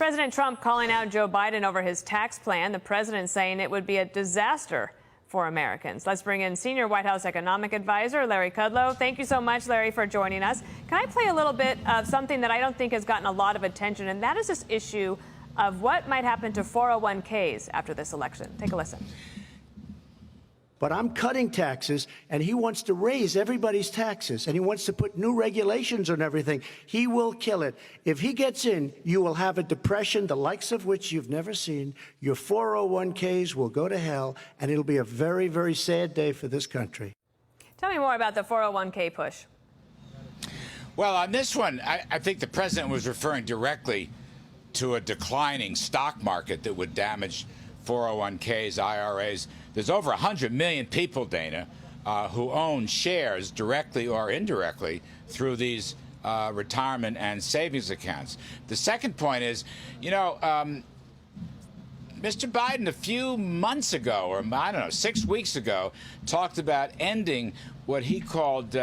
President Trump calling out Joe Biden over his tax plan. The president saying it would be a disaster for Americans. Let's bring in senior White House economic advisor Larry Kudlow. Thank you so much, Larry, for joining us. Can I play a little bit of something that I don't think has gotten a lot of attention, and that is this issue of what might happen to 401ks after this election. Take a listen. But I'm cutting taxes, and he wants to raise everybody's taxes, and he wants to put new regulations on everything. He will kill it. If he gets in, you will have a depression, the likes of which you've never seen. Your 401ks will go to hell, and it'll be a very, very sad day for this country. Tell me more about the 401k push. Well, on this one, I think the president was referring directly to a declining stock market that would damage 401ks, IRAs. There's over 100 million people, Dana, who own shares directly or indirectly through these retirement and savings accounts. The second point is, you know, Mr. Biden a few months ago, or I don't know, 6 weeks ago, talked about ending what he called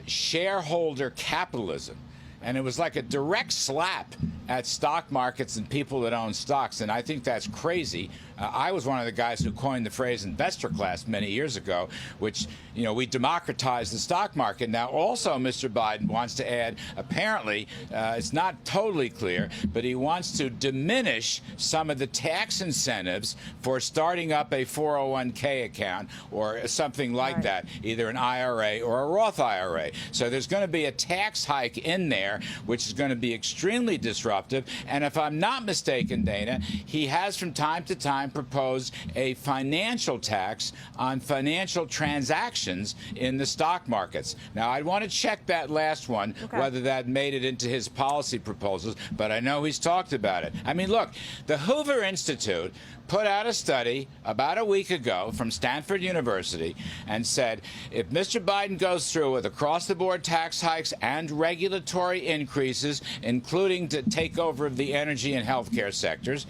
shareholder capitalism. And it was like a direct slap at stock markets and people that own stocks. And I think that's crazy. I was one of the guys who coined the phrase investor class many years ago, which, you know, we democratized the stock market. Now, also, Mr. Biden wants to add, apparently, it's not totally clear, but he wants to diminish some of the tax incentives for starting up a 401k account or something like that, either an IRA or a Roth IRA. So there's going to be a tax hike in there, which is going to be extremely disruptive. And if I'm not mistaken, Dana, he has from time to time proposed a financial tax on financial transactions in the stock markets. Now, I'd want to check that last one, whether that made it into his policy proposals, but I know he's talked about it. I mean, look, the Hoover Institute put out a study about a week ago from Stanford University and said if Mr. Biden goes through with across-the-board tax hikes and regulatory increases, including to take over of the energy and healthcare sectors,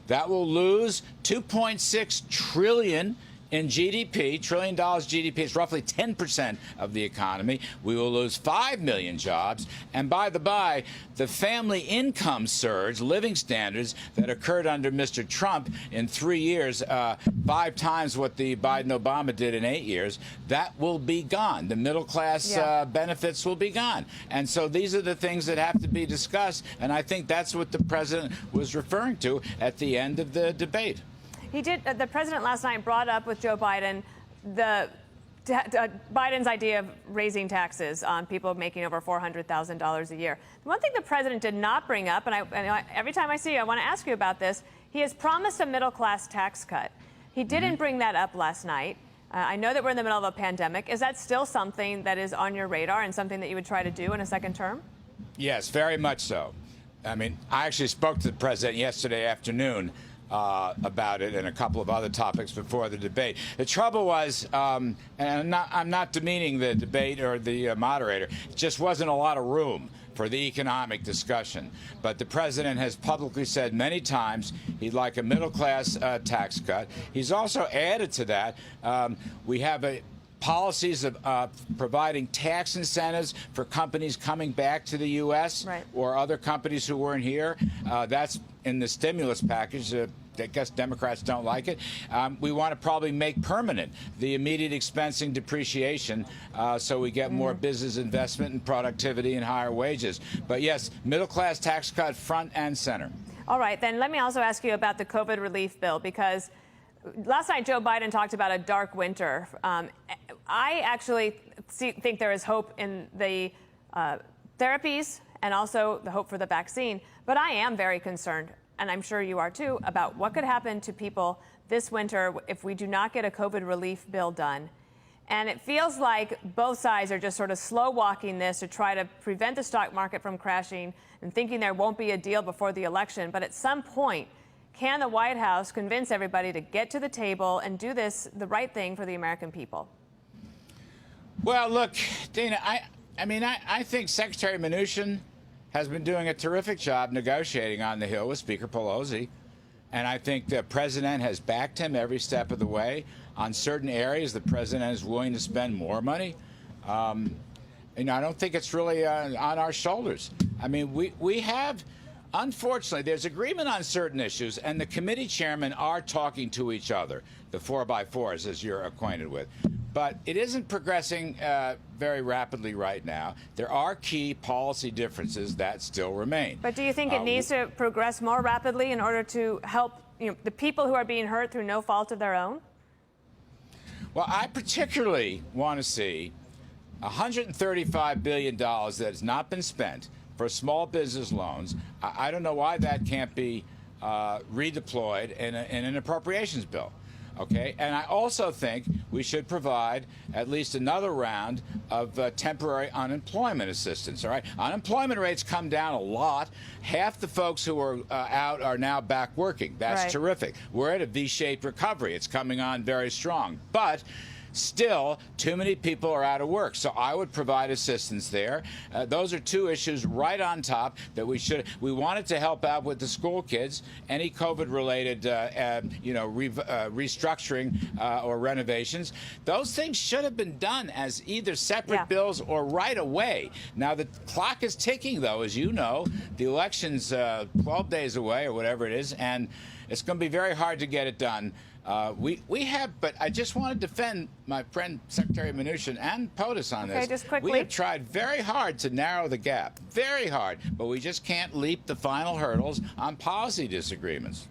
that will lose $2.6 trillion in GDP. $1 trillion GDP is roughly 10% of the economy. We will lose 5 million jobs. And by the by, the family income surge, living standards that occurred under Mr. Trump in 3 years, 5 times what the Biden-Obama did in 8 years, that will be gone. The middle class benefits will be gone. And so these are the things that have to be discussed. And I think that's what the president was referring to at the end of the debate. He did. The president last night brought up with Joe Biden Biden's idea of raising taxes on people making over $400,000 a year. One thing the president did not bring up, and every time I see you, I want to ask you about this. He has promised a middle-class tax cut. He didn't bring that up last night. I know that we're in the middle of a pandemic. Is that still something that is on your radar and something that you would try to do in a second term? Yes, very much so. I mean, I actually spoke to the president yesterday afternoon about it and a couple of other topics before the debate. The trouble was, and I'm not demeaning the debate or the moderator, it just wasn't a lot of room for the economic discussion. But the president has publicly said many times he'd like a middle-class tax cut. He's also added to that, we have policies of providing tax incentives for companies coming back to the U.S. or other companies who weren't here. That's in the stimulus package. I guess Democrats don't like it. We want to probably make permanent the immediate expensing depreciation so we get more business investment and productivity and higher wages. But yes, middle-class tax cut front and center. All right, then let me also ask you about the COVID relief bill, because last night Joe Biden talked about a dark winter. I actually think there is hope in the therapies and also the hope for the vaccine. But I am very concerned, and I'm sure you are too, about what could happen to people this winter if we do not get a COVID relief bill done. And it feels like both sides are just sort of slow walking this to try to prevent the stock market from crashing and thinking there won't be a deal before the election. But at some point, can the White House convince everybody to get to the table and do this, the right thing for the American people? Well, look, Dana, I think Secretary Mnuchin has been doing a terrific job negotiating on the Hill with Speaker Pelosi. And I think the president has backed him every step of the way. On certain areas, the president is willing to spend more money. I don't think it's really on our shoulders. I mean, we have Unfortunately, there's agreement on certain issues, and the committee chairmen are talking to each other, the 4x4s, as you're acquainted with. But it isn't progressing very rapidly right now. There are key policy differences that still remain. But do you think it needs to progress more rapidly in order to help the people who are being hurt through no fault of their own? Well, I particularly want to see $135 billion that has not been spent for small business loans. I don't know why that can't be redeployed in an appropriations bill. Okay, and I also think we should provide at least another round of temporary unemployment assistance. All right, unemployment rates come down a lot. Half the folks who are out are now back working. That's terrific. We're at a V-shaped recovery. It's coming on very strong, but still, too many people are out of work. So I would provide assistance there. Those are two issues right on top that we wanted to help out with the school kids. Any COVID-related, restructuring or renovations. Those things should have been done as either separate bills or right away. Now the clock is ticking, though, as you know. The election's 12 days away or whatever it is, and it's going to be very hard to get it done. We have, but I just want to defend my friend Secretary Mnuchin and POTUS on this. Just quickly. We have tried very hard to narrow the gap, very hard, but we just can't leap the final hurdles on policy disagreements.